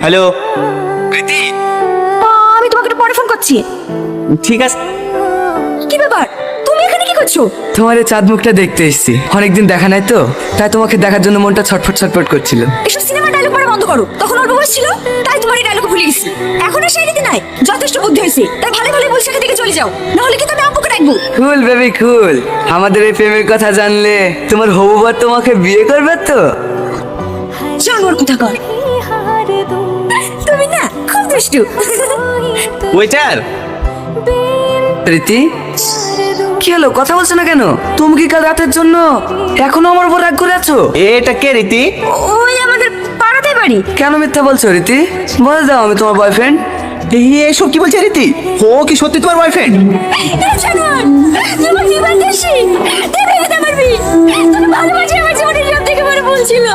Hello. আমি তোমাকে একটু পরে ফোন করছি। ঠিক আছে। কি ব্যাপার, তুমি এখানে কি করছো? তোমার এই চাঁদ মুখটা দেখতে এসেছি, অনেকদিন দেখা নাই তো, তাই তোমাকে দেখার জন্য মনটা ছটফট ছটফট করছিল। এসব সিনেমা ডায়লগ পড়া বন্ধ করো। তখন অল্প বয়স ছিল তাই তোমার এই ডায়লগ ভুলে গেছি। এখন আর সেই রীতি নাই, যথেষ্ট বুদ্ধি হয়েছে। তাই ভালো ভালো বলছে এখান থেকে চলে যাও, না হলে কিন্তু আমি আব্বুকে ডাকবো। কুল বেবি কুল। আমাদের এই প্রেমের কথা জানলে তোমার হবু বর তোমাকে বিয়ে করবে তো? জানোয়ার কোথাকার। তুমি না খুব দুষ্টু। ওয়েটার। রীতি, কি হলো, কথা বলছো না কেন? তুমি কি কাল রাতের জন্য এখনো আমার উপর রাগ করে আছো? এটা কে রীতি? ওই আমাদের পাড়াতে বাড়ি। কেন মিথ্যা বলছো রীতি? বলে দাও আমি তোমার বয়ফ্রেন্ড। এসব কি বলছে রীতি? ও কি সত্যি তোমার বয়ফ্রেন্ড? জানোয়ার, তোমার বিবাহ দেশি। তুই ভেবে পারবি? তোর ভালোবাসি আমার জীবনের সব থেকে বড় ভুল ছিল।